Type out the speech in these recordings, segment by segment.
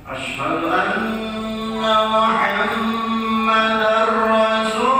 أشهد أن محمدا رسول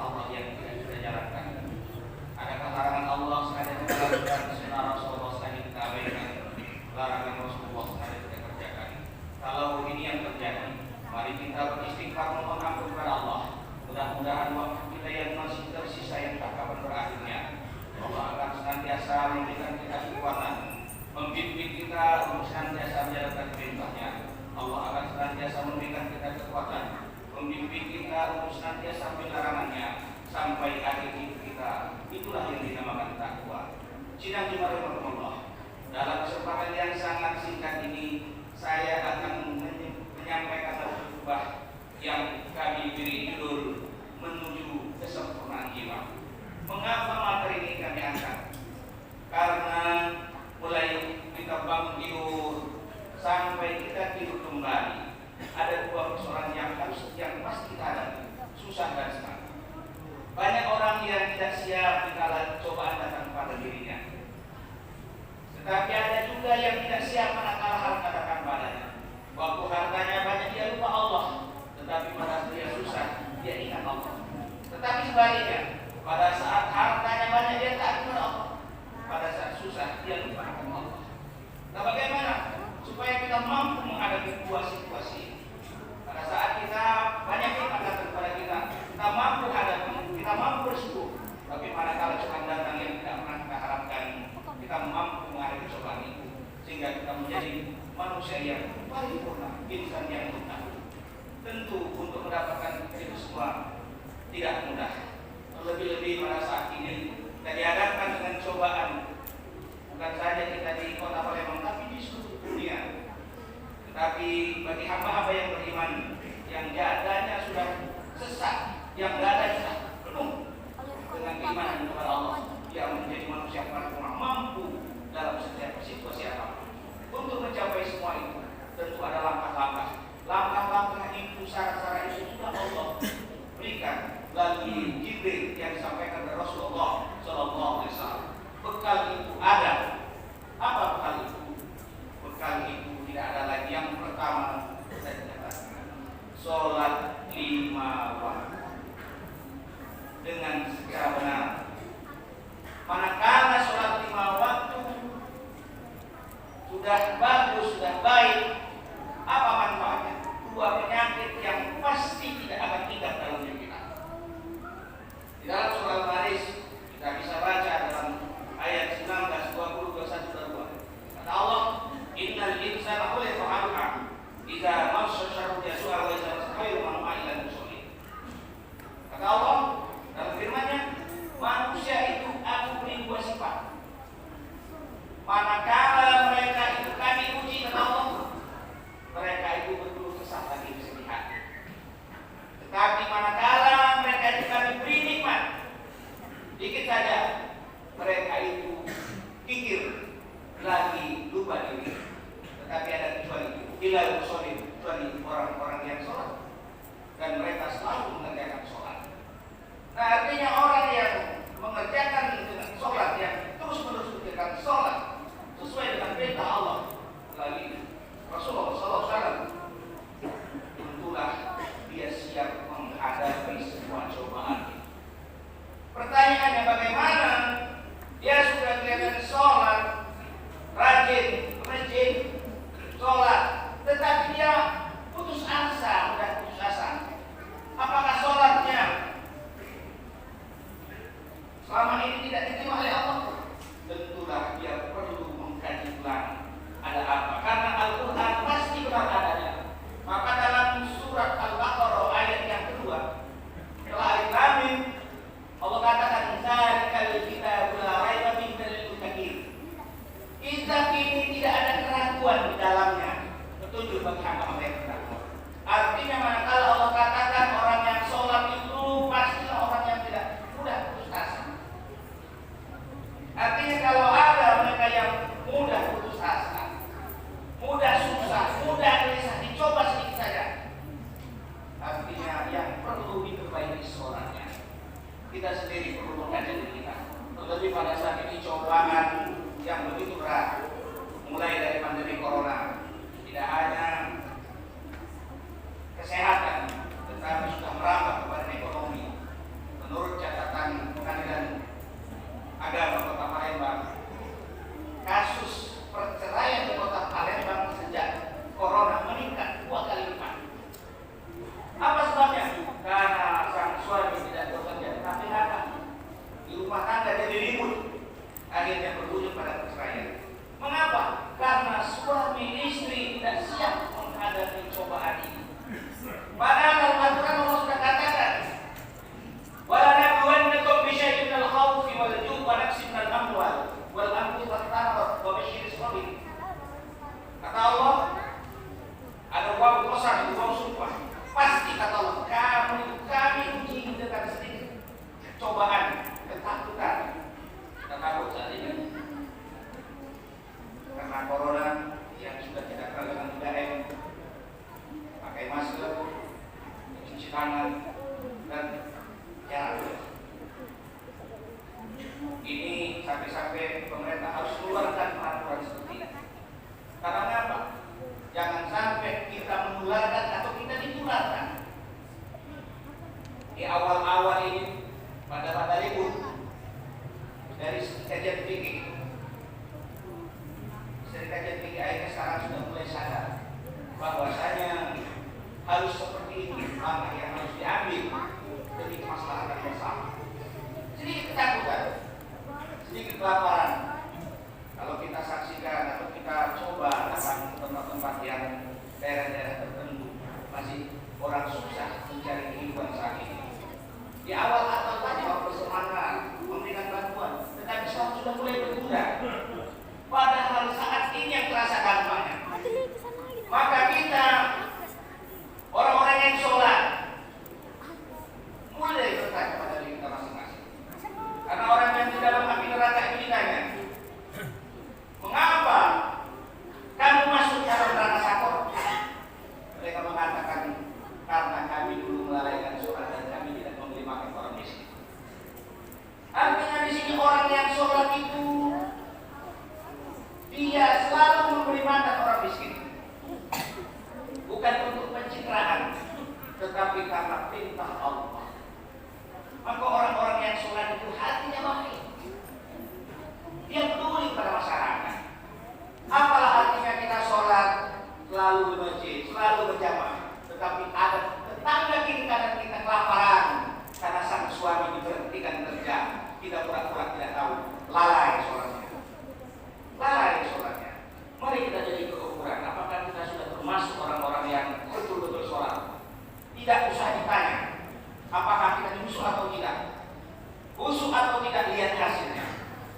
Allah yang tidak kita jalankan? Adakah larangan Allah sengaja kita lakukan, sunnah Rasulullah sengaja kita abaikan, larangan Rasulullah sengaja kita kerjakan? Kalau ini yang terjadi, mari kita beristighfar mohon ampun kepada Allah. Mudah-mudahan waktu kita yang masih tersisa yang tak kapan berakhirnya, Allah akan senantiasa memberikan kita kekuatan, membimbing kita untuk senantiasa menjalankan perintahnya. Allah akan senantiasa memberikan kita kekuatan, membimbing kita untuk senantiasa melarangnya sampai akhir hidup kita. Itulah yang dinamakan takwa. Sidang Jumat Allah. Dalam kesempatan yang sangat singkat ini, saya akan menyampaikan khutbah yang kami beri judul menuju kesempurnaan jiwa. Mengapa materi ini kami angkat? Karena mulai kita bangun tidur sampai kita tidur kembali, ada dua persoalan yang pasti kita hadapi, susah dan senang. Banyak orang yang tidak siap dikala cobaan datang pada dirinya. Tetapi ada juga yang tidak siap manakala harta datang padanya. Waktu hartanya banyak dia lupa Allah, tetapi pada dia susah dia ingat Allah. Tetapi sebaliknya, pada saat hartanya banyak dia taat kepada Allah, pada saat susah dia lupa akan Allah. Nah, bagaimana supaya kita mampu menghadapi dua situasi ini? Pada saat kita banyak nikmat datang kepada kita mampu hadapi, kita mampu bersyukur. Tapi manakala cobaan datang yang tidak pernah kita harapkan, kita mampu menghadapi cobaan itu sehingga kita menjadi manusia yang paripurna, insan yang benar. Tentu untuk mendapatkan itu semua tidak mudah. Lebih-lebih pada saat ini kita dihadapkan dengan cobaan, bukan saja kita di kota Palembang, tapi di seluruh dunia. Tetapi bagi hamba-hamba yang beriman, yang dadanya sudah sesak, yang dadanya penuh dengan keimanan kepada Allah, yang menjadi manusia yang paripurna, mampu dalam setiap situasi apapun. Untuk mencapai semua itu, tentu ada langkah-langkah. Langkah-langkah itu, syarat-syarat itu sudah Allah berikan melalui Jibril yang disampaikan dari Rasulullah SAW. Bekal itu ada. Apa bekal itu? Bekal itu tidak ada lagi. Yang pertama saya katakan, sholat 5 waktu dengan secara benar. Manakala sholat 5 waktu sudah bagus, sudah baik, apa manfaatnya? Dua penyakit yang pasti tidak akan tinggal dalam diri kita. Di dalam surah Al-Maris kita bisa baca dalam ayat 19, 20, 21, 22. Kata Allah, innal insana khuliqa halu'a idza massa syarru yasu'a wa idza massa khairu manfa'a ila musallin. Kata Allah dalam firman-Nya, manusia itu aku beri dua sifat. Manakala mereka itu kami uji kata Allah, mereka itu betul sesat lagi bersedih hati. Tetapi manakala mereka itu kami beri nikmat dikit saja, mereka itu pikir lagi lupa diri. Tetapi ada kecuali ilal musallin, kecuali orang-orang yang sholat, dan mereka selalu mengerjakan sholat. Nah, artinya orang yang mengerjakan dengan sholat, yang terus-menerus mengerjakan sholat sesuai dengan perintah Allah melalui Rasulullah SAW, tentulah dia siap menghadapi semua cobaan. Pertanyaannya bagaimana? Dia sudah kelihatan sholat, rajin, rajin sholat, tetapi dia putus asa, sudah putus asa. Apakah sholatnya selama ini tidak diterima oleh Allah? Tentulah dia perlu mengkaji ulang. Ada apa? Karena Al-Quran pasti benar adanya. Maka dalam surat Al-Baqarah ayat yang kedua, setelah alif lam mim, Allah katakan dzalikal kitabul la raiba fihi hudal lil muttaqin. Kitab ini tidak ada keraguan di dalamnya, petunjuk bagi hamba-hamba yang bertakwa. Artinya manakala Allah katakan orang yang sholat itu pastilah orang yang tidak mudah putus asa. Artinya kalau ada mereka yang mudah putus asa, mudah susah, mudah gelisah, dicoba sedikit saja, artinya yang perlu diperbaiki sholatnya. Kita sendiri perlu mengkaji diri kita. Terlebih pada saat ini cobaan yang begitu berat, mulai dari pandemi corona, tidak hanya kesehatan daerah-daerah tertentu masih orang susah mencari kehidupan saat ini. Di awal banyak bersemangat memberikan bantuan, tetapi sekarang sudah mulai berkurang. Padahal saat ini yang terasa dampaknya. Maka kita orang-orang yang sholat mulai bertanya kepada diri kita masing-masing. Karena orang yang di dalam api neraka itu ditanya, mengapa kamu masuk dalam neraka sakor? Mereka mengatakan, karena kami dulu melalaikan sholat dan kami tidak memberi makan orang miskin. Artinya di sini orang yang sholat itu dia selalu memberi makan orang miskin, bukan untuk pencitraan, tetapi karena perintah Allah. Maka orang-orang yang sholat itu hatinya baik, dia peduli pada masyarakat. Apalah artinya kita sholat selalu di masjid, selalu berjamaah, tetapi ada tetangga kiri kanan kita kelaparan karena sang suami diberhentikan kerja, kita pura-pura tidak tahu, lalai sholatnya. Mari kita jadi keukuran, apakah kita sudah termasuk orang-orang yang betul-betul sholat? Tidak usah ditanya apakah kita khusyuk atau tidak. Khusyuk atau tidak, lihat hasilnya.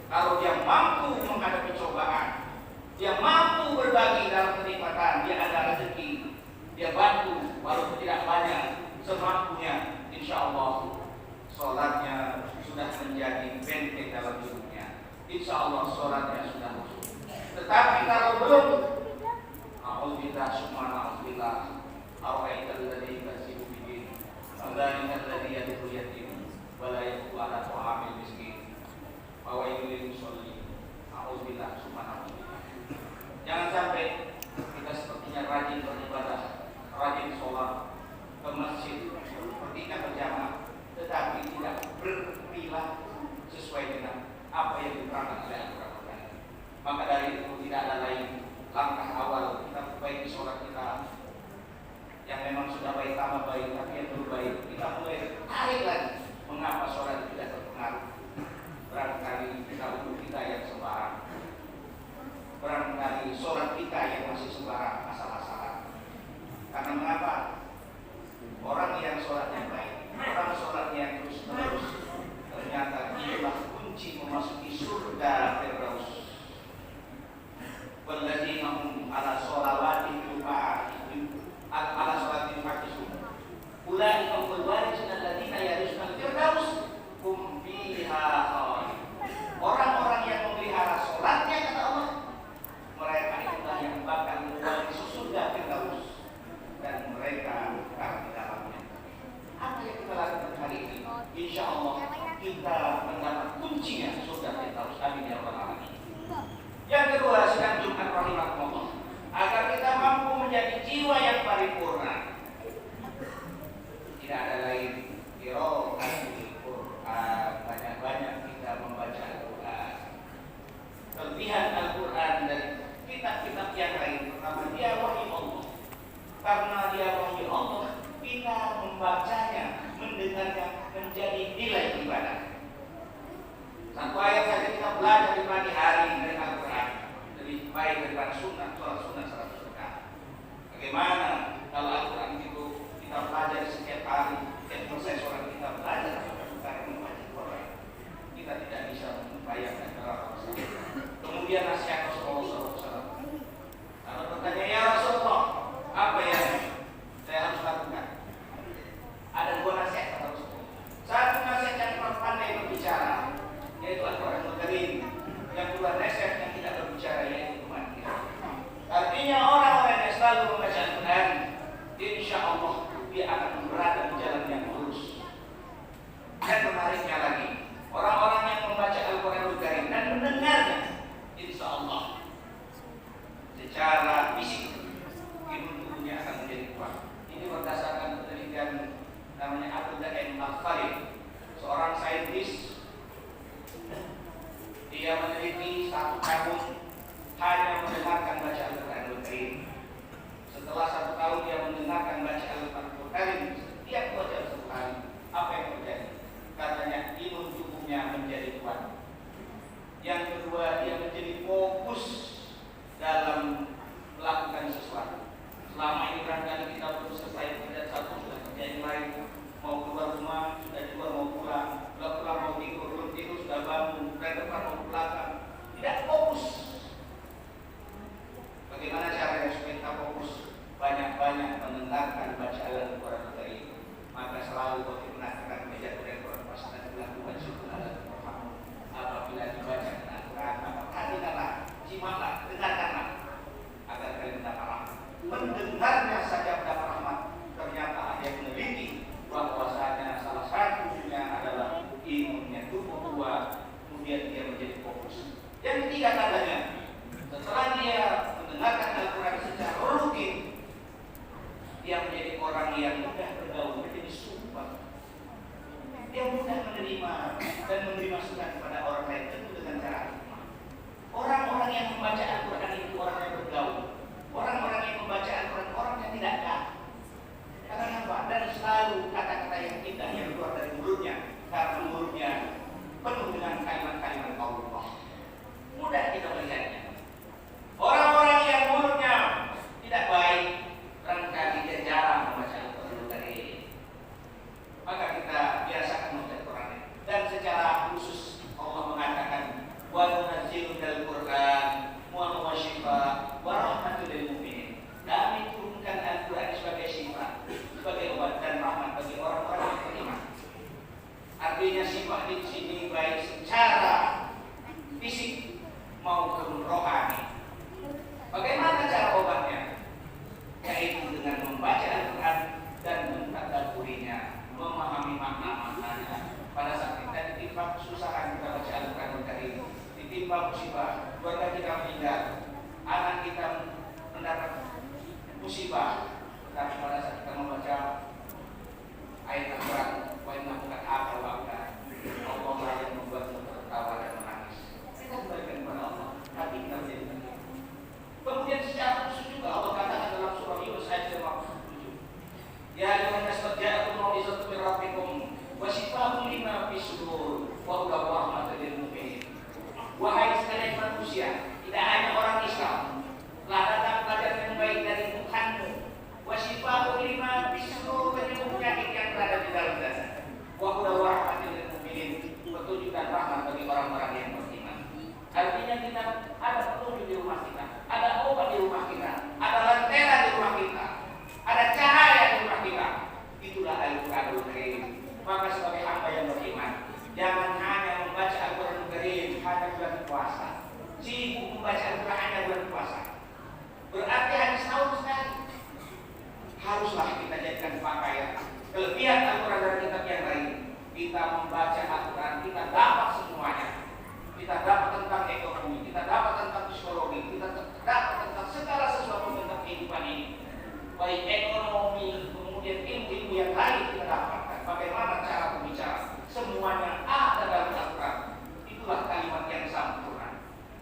Kalau dia mampu menghadapi cobaan, dia mampu berbagi dalam kenikmatan, dia ada rezeki, dia bantu walaupun tidak banyak, semampunya, insya Allah sholatnya sudah menjadi benteng dalam hidupnya. Insya Allah sholatnya sudah khusyuk. Tetapi kalau belum, a'udzubillah subhanallah, ara'aital ladzi yukazzibu bid-din, fadzalika alladzi yad'u yatim wa la yahuddu 'ala ta'amil miskin, wa wailul lil musallin. A'udzubillah subhanallah. Jangan sampai kita sepertinya rajin beribadah, rajin sholat, ke masjid, bertingkat berjamaah, tetapi tidak berperilaku sesuai dengan apa yang diterangkan oleh Al-Quran. Maka dari itu tidak ada lain langkah awal kita perbaiki sholat kita yang memang sudah baik tambah baik, tapi yang belum baik kita mulai tarik lagi. Mengapa sholat itu tidak terpengaruh? Barangkali kita wudhu kita yang sembarang, barangkali sholat kita yang masih sembarang, asal-asalan. Karena mengapa? Orang yang sholatnya baik, orang sholatnya yang terus-menerus, ternyata inilah kunci memasuki surga Firdaus. Walladzina hum ala sholawatihim ala sholatihim yuhafizun. Ulaika humul warithuna alladzina yarithuna al-firdaus hum fiha khalidun. Orang-orang yang memelihara sholatnya, kata Allah, mereka itulah yang bakal mewarisi surga Firdaus, dan mereka kekal di dalamnya. Apa yang kita lakukan hari ini? Insya Allah kita mendapat kuncinya surga Firdaus. Amin ya rabbal alamin. Yang kedua, sidang Jumat rahimahullah, agar kita mampu menjadi jiwa yang paripurna. Tidak ada lain qiraatul Quran, banyak-banyak kita membaca Al-Quran. Kelebihan Al-Quran dari kitab-kitab yang lain, karena dia wahyu Allah. Karena dia wahyu Allah, kita membacanya, mendengarnya menjadi nilai ibadah. Satu ayat saja kita belajar di pagi hari dari Al-Quran lebih baik daripada sholat sunnah 100 rakaat. Bagaimana kalau Al-Quran itu kita belajar setiap hari, setiap proses sholat kita belajar cara membaca Al-Quran, kita tidak bisa membayangkan berapa besar. Kemudian nasihat Rasulullah SAW. Kalau bertanya, ya Rasulullah, apa yang saya harus lakukan? Ada dua nasihat kata Rasulullah. Satu nasihat yang pandai berbicara, yaitu Al-Quranul Karim. Yang kedua nasihat yang tidak berbicara, yaitu iman kita. Artinya orang-orang yang selalu membaca Al-Quran, insya Allah dia akan berada di jalan yang lurus. Dan menariknya lagi, orang-orang yang membaca Al-Quranul Karim dan mendengarnya, insya Allah secara fisik imun tubuhnya akan menjadi kuat. Ini berdasarkan penelitian namanya Abdullah Al-Farid, seorang saintis. Dia meneliti 1 tahun hanya mendengarkan baca Al-Quranul Karim. Setelah 1 tahun dia mendengarkan baca Al-Quranul Karim setiap 2 jam sekali, apa yang terjadi? Katanya imun tubuhnya menjadi kuat. Yang kedua, dia menjadi fokus dalam simaklah, dengarkanlah agar kalian mendapat rahmat. Mendengarnya saja mendapat rahmat. Ternyata ada yang meneliti bahwasanya salah satunya adalah imunnya tubuh kuat, kemudian dia menjadi fokus. Yang ketiga katanya, setelah dia mendengarkan Al-Quran secara rutin, dia menjadi orang yang mudah bergaul, menjadi sumpah. Dia mudah menerima dan memberi masukan kepada orang lain, tentu dengan cara hikmah. Orang-orang yang membaca Al-Quran itu orang yang bergaul. Orang-orang yang membaca Al-Quran orang yang tidak jahat. Karena apa? Dan selalu kata-kata yang indah yang keluar dari mulutnya, karena mulutnya penuh dengan kalimat-kalimat Allah. Mudah kita melihatnya. Orang-orang yang mulutnya tidak baik, barangkali dia jarang membaca Al-Quran dari ini. Maka kita biasakan membaca Al-Quran. Dan secara khusus Allah mengatakan, wa nunazzilu minal Qur'an ma huwa syifaa wa rahmatul lil mu'minin. Kami turunkan Al-Quran sebagai syifa, sebagai obat dan rahmat bagi orang-orang yang beriman. Artinya syifa di sini baik secara fisik maupun rohani. Bagaimana cara obatnya? Yaitu dengan membaca Al-Quran dan mentadabburinya, memahami makna-maknanya. Pada saat kita ditimpa kesusahan, kita baca Al-Quran Karim. Ditimpa musibah, keluarga kita meninggal, anak kita mendapat musibah, tetapi pada saat kita membaca ayat Al-Quran, wa innahu laqad waqta, Allah lah yang membuatmu tertawa dan menangis. Kita kembalikan kepada Allah, hati kita menjadi tenang. Kemudian secara khusus juga Allah katakan dalam surah Yunus ayat 57, ya ayyuhan nas qad ja'akum mau'izatun min rabbikum wa shifaa'un lima fis sudur wa hudan wa rahmatun lil mu'minin. Wahai sekalian manusia, tidak hanya orang Islam, telah datang pelajaran yang baik dari Tuhanmu. Wa shifaa'un lima fis sudur, penyakit yang berada di dalam dada. Wa hudan wa rahmatun lil mu'minin, petunjuk dan rahmat bagi orang-orang yang beriman. Artinya kita ada petunjuk di rumah kita, ada obat di rumah kita, ada lentera di rumah kita, ada cahaya di rumah kita. Itulah Al-Quranul Karim. Maka sebagai hamba yang beriman, jangan hanya membaca Al-Quranul Karim hanya bulan puasa. Sibuk membaca Al-Quran hanya bulan puasa, berarti hanya setahun sekali. Haruslah kita jadikan pakaian kelebihan Al-Quran dari kitab yang lain. Kita membaca Al-Quran, kita dapat semuanya. Kita dapat tentang ekonomi, kita dapat tentang psikologi, kita dapat tentang segala sesuatu tentang kehidupan ini. Baik ekonomi, kemudian ilmu-ilmu yang lain kita dapatkan. Bagaimana cara berbicara, semuanya ada dalam Al-Quran. Itulah kalimat yang sempurna.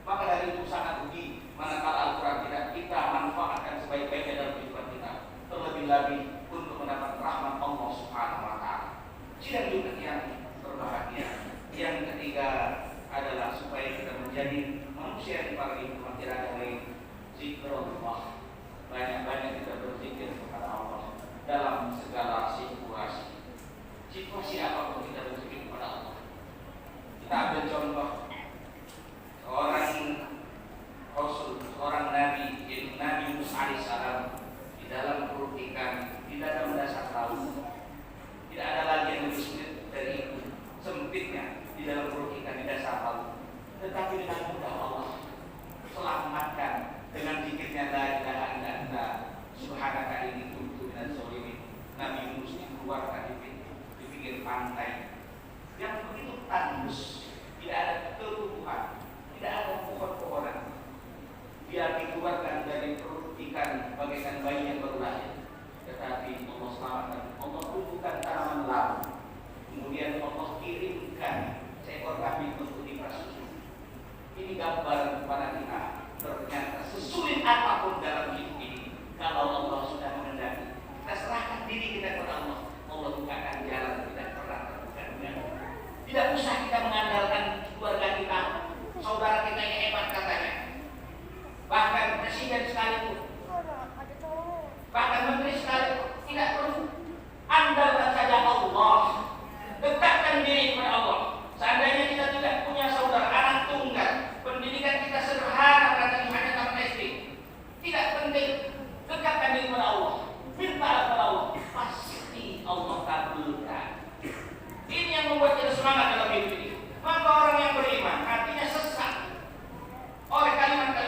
Maka dari itu sangat rugi manakala Al-Quran tidak kita manfaatkan sebaik-baiknya dalam kehidupan kita. Terlebih lagi untuk mendapat rahmat Allah Subhanahu Wa Taala. Sidang juga yang berbahagia. Yang ketiga adalah supaya kita menjadi manusia yang paling tidak lain, zikrullah. Banyak-banyak kita berzikir kepada Allah dalam segala situasi. Situasi apapun kita berzikir kepada Allah. Kita ambil contoh seorang Rasul, seorang Nabi, yaitu Nabi Musa alaihissalam, di dalam perut ikan, di dalam dasar laut. Tidak ada lagi yang lebih sulit dari itu, sempitnya di dalam perut ikan di dasar laut. Tetapi dengan mudah Allah selamatkan dengan zikirnya la ilaha illa anta subhanaka inni kuntu minadz zalimin. Nabi Yunus dikeluarkan di pinggir pantai yang begitu tandus, tidak ada tumbuhan, tidak ada pohon-pohonan. Dia dikeluarkan dari perut ikan bagaikan bayi yang baru lahir. Tetapi Allah selamatkan, Allah tumbuhkan tanaman labu. Kemudian Allah kirimkan seekor kambing untuk diperas susu. Ini gambaran kepada kita. Ternyata sesulit apapun dalam hidup ini, kalau Allah sudah mengendaki, kita serahkan diri kita kepada Allah. Allah bukakan jalan tidak pernah terbuka. Tidak usah kita mengandalkan keluarga kita, saudara kita yang hebat katanya. Bahkan presiden sekalipun, bahkan menteri sekalipun, tidak perlu. Andalkan saja Allah. Dekatkan diri kepada Allah. Seandainya kita tidak punya saudara, anak tunggal, pendidikan kita sederhana, katanya hanya tamat SD, tidak penting. Dekatkan diri kepada Allah, minta kepada Allah, pasti Allah kabulkan. Ini yang membuat kita semangat dalam hidup ini. Maka orang yang beriman hatinya sesak oleh kalimat-kalimat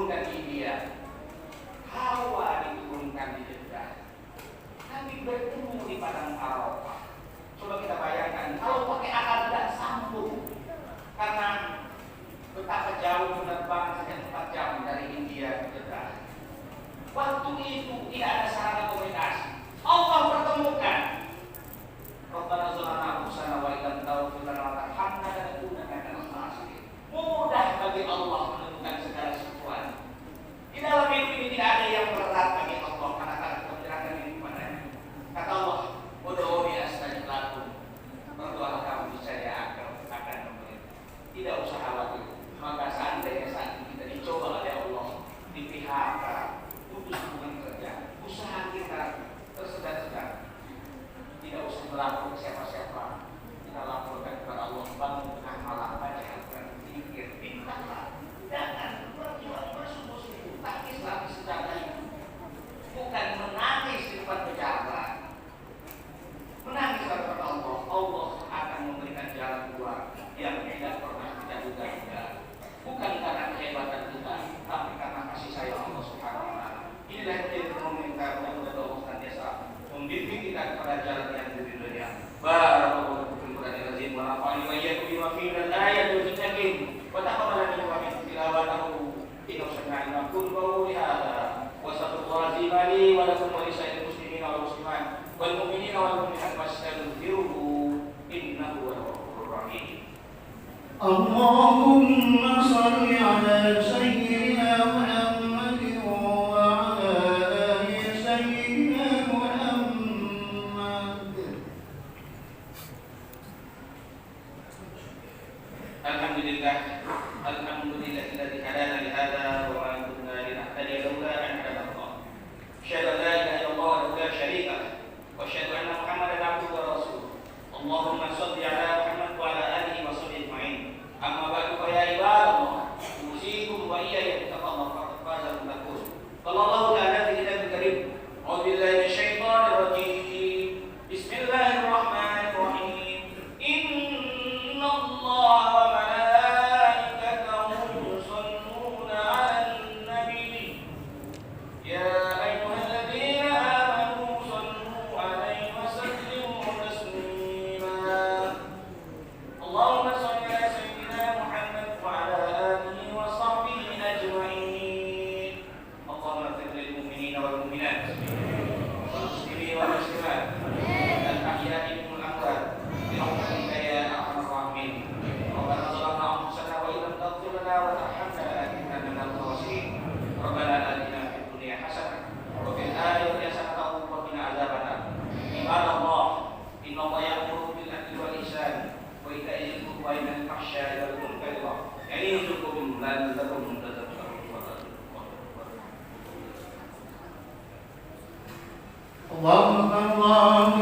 diturunkan di India, Hawa diturunkan di Jeddah, Nabi bertemu di padang Arafah. Coba kita bayangkan kalau pakai akal tidak sambung, karena betapa jauh penerbangan hanya 4 jam dari India ke Jeddah. Waktu itu tidak ada sarana komunikasi. Allah pertemukan. Rabbana zalamna anfusana wa illam taghfir lana wa tarhamna lanakunanna minal khasirin. Mudah bagi Allah menentukan segala sesuatu. Di dalam hidup ini tidak ada yang berat bagi Allah, karena tak keberatan ini kepadanya. Kata Allah, ud'uuni astajib lakum. Berdoalah kamu niscaya akan memberi. Tidak usah khawatir. Maka seandainya saat ini kita dicoba oleh Allah, di PHK, putus hubungan kerja, usaha kita tersedak-sedak, tidak usah melapor ke siapa-siapa. Kita laporkan kepada Allah, bangun tengah malam, baca Al-Quran, zikir, mintalah, jangan berjuang bersungguh-sungguh, tangislah di sejadah itu. Bukan menangis di depan pejabat, menangislah kepada Allah. Allah akan memberikan jalan keluar yang tidak pernah kita duga-duga. Bukan karena kehebatan kita, tapi karena kasih sayang Allah Subhanahu wa Ta'ala. Inilah yang kita meminta mudah-mudahan Allah senantiasa membimbing kita kepada jalan yang lurus dunia. Barakallahu fiikum wa lazim wa nafa'ani wa iyyakum bima fihi min al-ayati wa dzikri wa taqabbal minna wa minkum tilawatahu innahu sami'un qul qawli hadza wa astaghfirullaha li wa lakum wa li sa'iril muslimina wal muslimat wal mu'minina wal mu'minat fastaghfiruhu innahu huwal ghafurur rahim. Allahumma salli ala sayyidina Muhammadin wa ala ali sayyidina Muhammad. Alhamdulillahilladzi hadana li hadza wa ma kunna linahtadiya laula an hadana Allah. Asyhadu an la ilaha illallah wa la syarika lah wa asyhadu anna Muhammadan abduhu wa rasuluh. Allahumma shalli ala Muhammad wa ala alihi wa sahbihi ajma'in. Amma ba'du fa ya ibadallah, usikum wa iyaya bittaqwallah faqad faza al-muttaqun. Qala Allahu ta'ala fi kitabihil karim, a'udzu billahi minasyaitonir rajim. Bismillahirrahmanirrahim. Innallaha wa malaikatahu yusholluna 'alan nabi. Ya ayyuhalladzina amanu shallu 'alaihi wa sallimu taslima. Allahumma shalli ala sayyidina Muhammad wa ala alihi wa sahbihi ajma'in. Allahumma ighfir lil mu'minina wal mu'minat wal muslimina wal muslimat al ahya'i minhum wal amwat bi rahmatika ya arhamar rahimin. Rabbana zalamna anfusana wa illam taghfir lana wa tarhamna lanakunanna minal khasirin. Rabbana atina fid dunya hasanah wa fil akhirati hasanah wa qina adzabannar. Ibadallah, innallaha ya'muru bil adli wal ihsan wa ita'i dzil qurba wa yanha 'anil fahsya'i wal munkari ya'izukum la'allakum tadhakkarun. Allahu akbar.